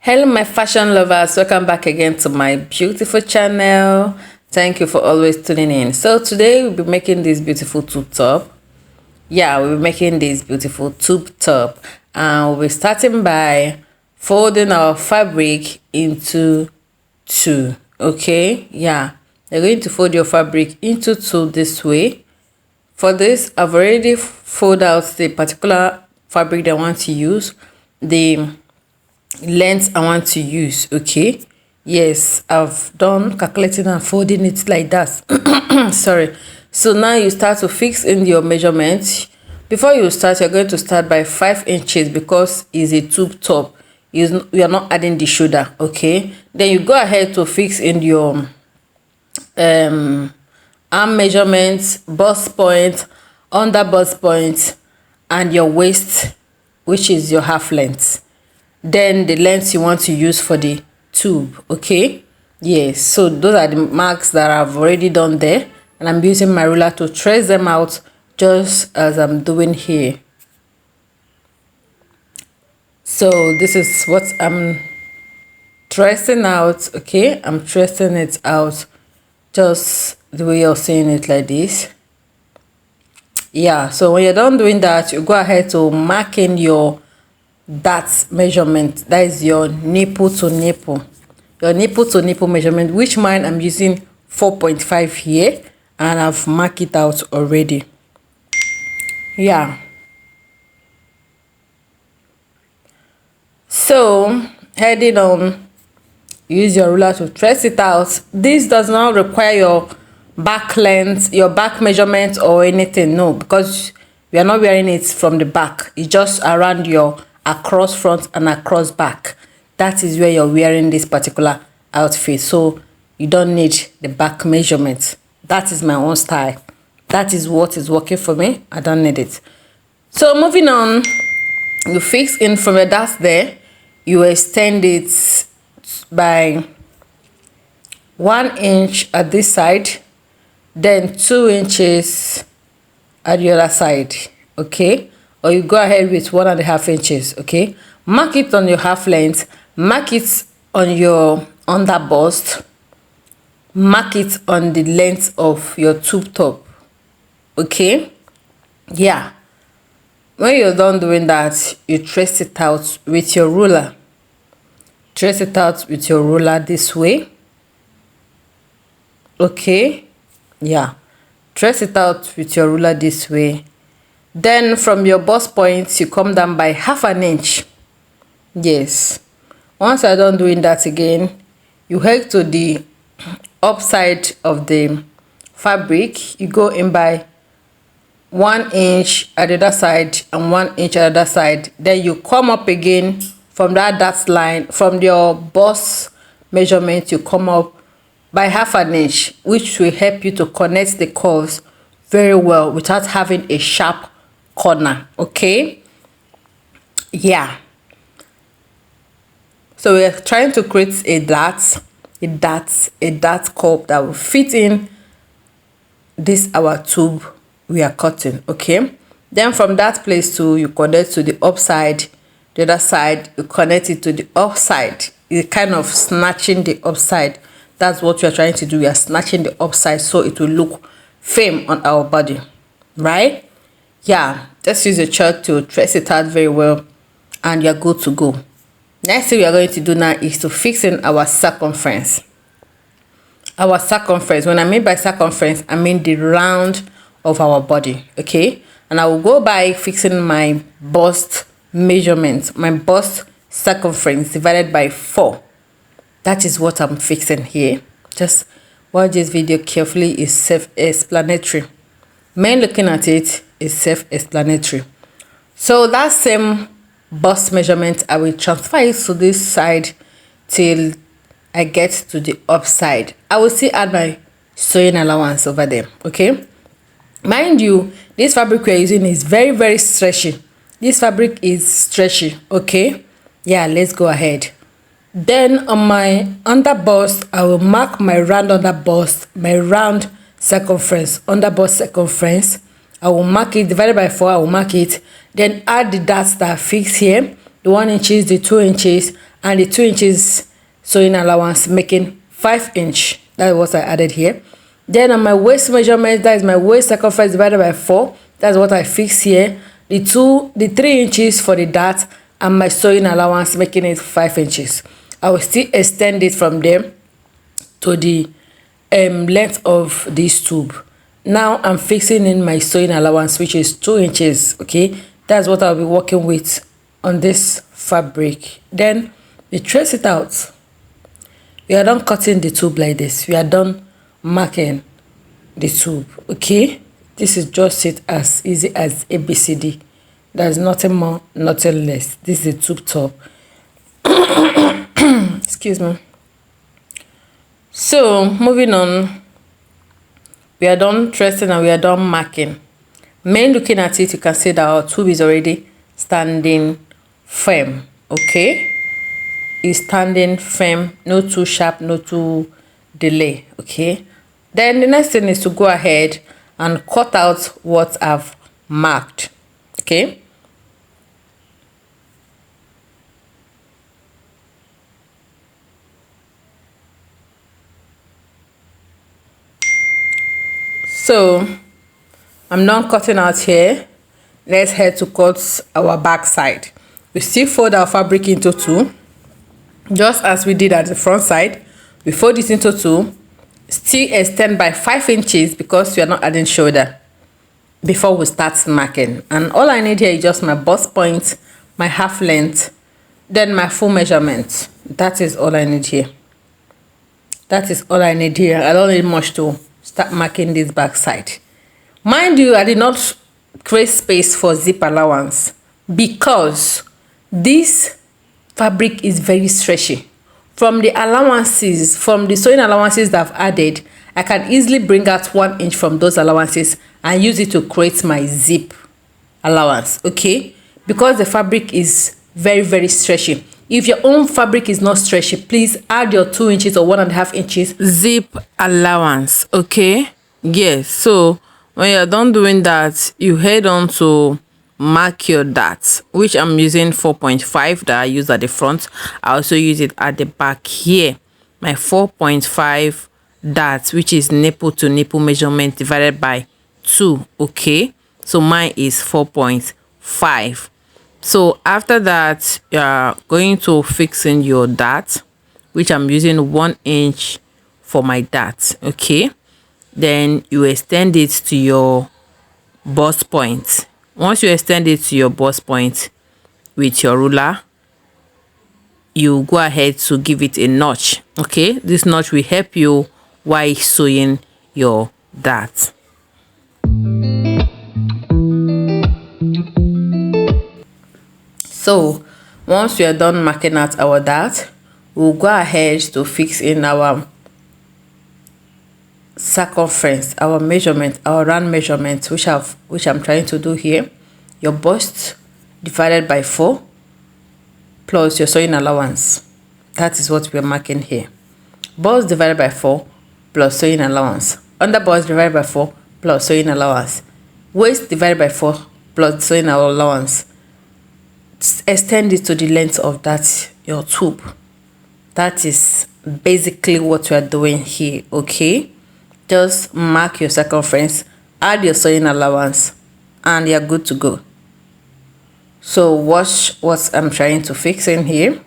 Hello my fashion lovers, welcome back again to my beautiful channel. Thank you for always tuning in. So today we'll be making this beautiful tube top. We'll be making this beautiful tube top, and we'll be starting by folding our fabric into two. Okay, you're going to fold your fabric into two this way. For this, I've already folded out the particular fabric that I want to use, the length I want to use. Okay, yes, I've done calculating and folding it like that. Sorry. So now you start to fix in your measurements. Before you start, you're going to start by 5 inches because it's a tube top. We are not adding the shoulder. Okay, then you go ahead to fix in your arm measurements, bust point, under bust point, and your waist, which is your half length. Then the length you want to use for the tube. Okay, yes, so those are the marks that I've already done there, and I'm using my ruler to trace them out just as I'm doing here. So this is what I'm tracing out. Okay, I'm tracing it out just the way you're seeing it, like this. So when you're done doing that, you go ahead to mark in your that measurement. That is your nipple to nipple, measurement, which mine I'm using 4.5 here, and I've marked it out already. So heading on, use your ruler to trace it out. This does not require your back length, your back measurement or anything, no, because we are not wearing it from the back. It's just around your across front and across back. That is where you're wearing this particular outfit, so you don't need the back measurement. That is my own style. That is what is working for me. I don't need it. So moving on, you fix in from your dart there. You extend it by 1 inch at this side, then 2 inches at the other side. Okay, or you go ahead with 1.5 inches. Okay, mark it on your half length, mark it on your under bust, mark it on the length of your tube top. Okay, when you're done doing that, you trace it out with your ruler. Trace it out with your ruler this way. Okay, trace it out with your ruler this way. Then from your bust point, you come down by 1/2 inch. Yes, once you're done doing that again, you head to the upside of the fabric. You go in by 1 inch at the other side and 1 inch at the other side. Then you come up again from that dart line, from your bust measurement, you come up by 1/2 inch, which will help you to connect the curves very well without having a sharp corner. Okay, so we're trying to create a dart curve that will fit in this our tube we are cutting. Okay, then from that place too, you connect to the upside, the other side, you connect it to the upside. You're kind of snatching the upside. That's what we are trying to do. We are snatching the upside so it will look firm on our body, right? Just use a chalk to trace it out very well, and you're good to go. Next thing we are going to do now is to fix in our circumference. When I mean by circumference, I mean the round of our body. Okay, and I will go by fixing my bust measurement, my bust circumference divided by 4. That is what I'm fixing here. Just watch this video carefully. It's self-explanatory. Men looking at it is self-explanatory. So that same bust measurement, I will transfer it to this side till I get to the upside. I will still add my sewing allowance over there. Okay, mind you, this fabric we're using is very, very stretchy. This fabric is stretchy. Okay, let's go ahead. Then on my under bust, I will mark my round under bust, my round circumference, under bust circumference. I will mark it, divided by 4, I will mark it. Then add the darts that are fixed here, the 1 inches, the 2 inches, and the 2 inches sewing allowance, making 5 inch. That's what I added here. Then on my waist measurement, that is my waist circumference divided by 4. That's what I fix here. The 3 inches for the dart and my sewing allowance, making it 5 inches. I will still extend it from there to the length of this tube. Now I'm fixing in my sewing allowance, which is 2 inches. Okay, that's what I'll be working with on this fabric. Then we trace it out. We are done cutting the tube like this. We are done marking the tube. Okay, this is just it as easy as ABCD. There's nothing more, nothing less. This is a tube top. Excuse me. So moving on, we are done tracing and we are done marking. Main looking at it, you can see that our tube is already standing firm. Okay, is standing firm, no too sharp, no too delay. Okay, then the next thing is to go ahead and cut out what I've marked. Okay, so I'm done cutting out here. Let's head to cut our back side. We still fold our fabric into two, just as we did at the front side. We fold it into two, still extend by 5 inches because we are not adding shoulder before we start marking. And all I need here is just my bust point, my half length, then my full measurement. That is all I need here. That is all I need here. I don't need much to start marking this back side. Mind you, I did not create space for zip allowance because this fabric is very stretchy. From the allowances, from the sewing allowances that I've added, I can easily bring out 1 inch from those allowances and use it to create my zip allowance. Okay, because the fabric is very, very stretchy. If your own fabric is not stretchy, please add your 2 inches or 1.5 inches zip allowance. Okay, yes. So when you're done doing that, you head on to mark your darts, which I'm using 4.5 that I use at the front. I also use it at the back here. My 4.5 darts, which is nipple to nipple measurement divided by 2. Okay, so mine is 4.5. So after that, you are going to fix in your dart, which I'm using 1 inch for my dart. Okay, then you extend it to your bust point. Once you extend it to your bust point with your ruler, you go ahead to give it a notch. Okay, this notch will help you while sewing your dart. So once we are done marking out our dart, we'll go ahead to fix in our circumference, our measurement, our round measurement, which I'm trying to do here. Your bust divided by 4 plus your sewing allowance. That is what we're marking here. Bust divided by 4 plus sewing allowance. Under bust divided by 4 plus sewing allowance. Waist divided by 4 plus sewing allowance. Extend it to the length of that your tube. That is basically what we are doing here. Okay, just mark your circumference, add your sewing allowance, and you're good to go. So watch what I'm trying to fix in here.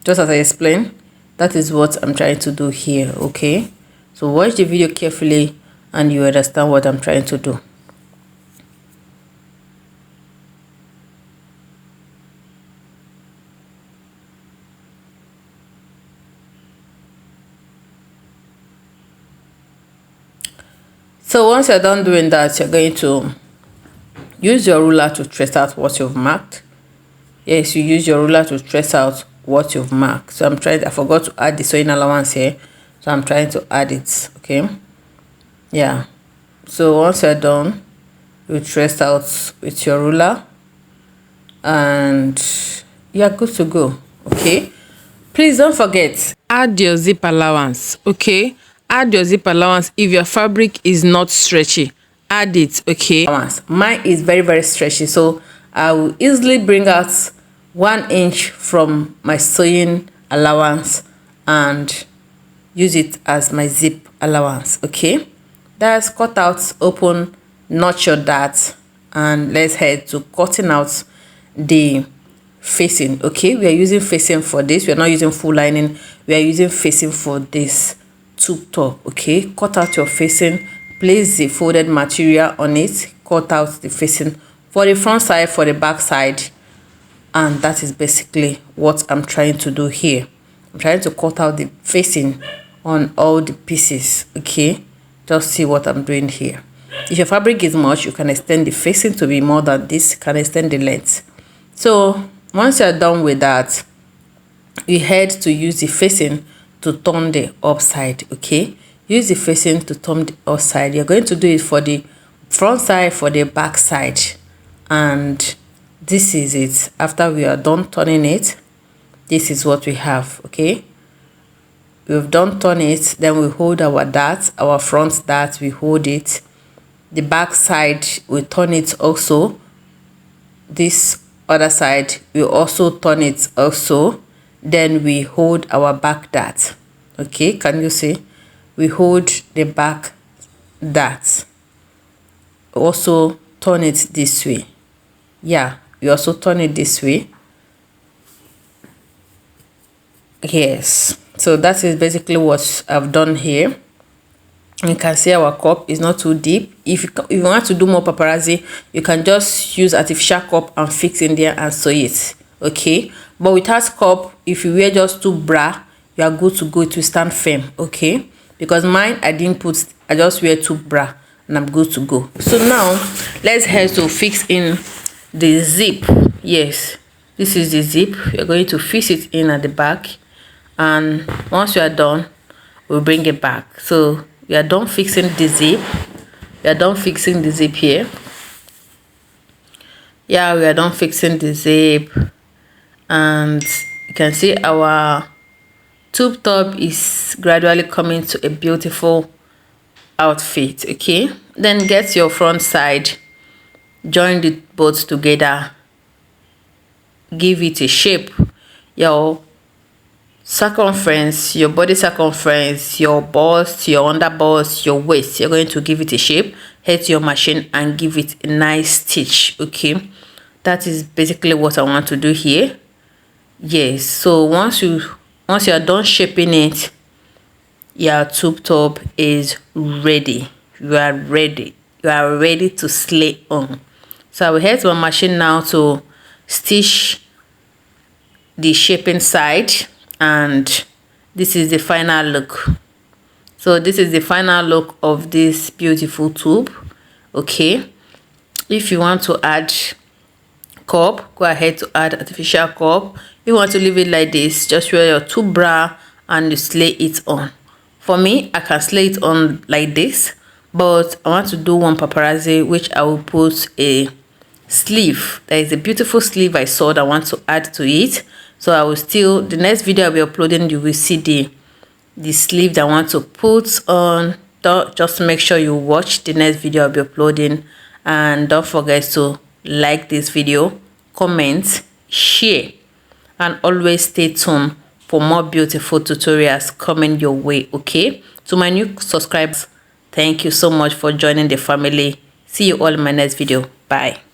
Just as I explained, that is what I'm trying to do here. Okay, so watch the video carefully and you understand what I'm trying to do. So once you're done doing that, you're going to use your ruler to trace out what you've marked. Yes, you use your ruler to trace out what you've marked. So I forgot to add the sewing allowance here. So I'm trying to add it. Okay. Yeah. So once you're done, you trace out with your ruler and you're good to go. Okay. Please don't forget, add your zip allowance. Okay. Add your zip allowance if your fabric is not stretchy. Add it. Okay. Mine is very, very stretchy, so I will easily bring out 1 inch from my sewing allowance and use it as my zip allowance. Okay, that's cut out, open, notch your dart, and let's head to cutting out the facing. Okay, we are using facing for this. We are not using full lining, we are using facing for this tube top. Okay, cut out your facing, place the folded material on it, cut out the facing for the front side, for the back side, and that is basically what I'm trying to do here. I'm trying to cut out the facing on all the pieces. Okay, just see what I'm doing here. If your fabric is much, you can extend the facing to be more than this, you can extend the length. So once you're done with that, you head to use the facing to turn the upside. Okay, use the facing to turn the upside. You're going to do it for the front side, for the back side, and this is it. After we are done turning it, this is what we have. Okay, we've done turn it, then we hold our dart, our front dart, we hold it. The back side, we turn it also. This other side, we also turn it also. Then we hold our back dart. Okay, can you see? We hold the back dart. Also turn it this way. Yeah, we also turn it this way. Yes, so that is basically what I've done here. You can see our cup is not too deep. If you want to do more paparazzi, you can just use artificial cup and fix in there and sew it. Okay, but without cup, if you wear just 2 bra, you are good to go to stand firm. Okay, because mine, I just wear 2 bra and I'm good to go. So now let's head to fix in the zip. Yes, this is the zip. You're going to fix it in at the back, and once you are done, we'll bring it back. So we are done fixing the zip. We are done fixing the zip here. Yeah, we are done fixing the zip, and you can see our tube top is gradually coming to a beautiful outfit. Okay, then get your front side, join the both together, give it a shape. Your circumference, your body circumference, your bust, your under bust, your waist, you're going to give it a shape. Head to your machine and give it a nice stitch. Okay, that is basically what I want to do here. Yes, so once you are done shaping it, your tube top is ready. You are ready to slay on. So I will head to my machine now to stitch the shaping side, and this is the final look. So this is the final look of this beautiful tube. Okay, if you want to add cup, go ahead to add artificial cup. If you want to leave it like this, just wear your 2 bra and you slay it on. For me, I can slay it on like this, but I want to do one paparazzi, which I will put a sleeve. There is a beautiful sleeve I saw that I want to add to it. So I will still, the next video I'll be uploading, you will see the sleeve that I want to put on. Just make sure you watch the next video I'll be uploading, and don't forget to like this video, comment, share, and always stay tuned for more beautiful tutorials coming your way. Okay, to my new subscribers, thank you so much for joining the family. See you all in my next video. Bye.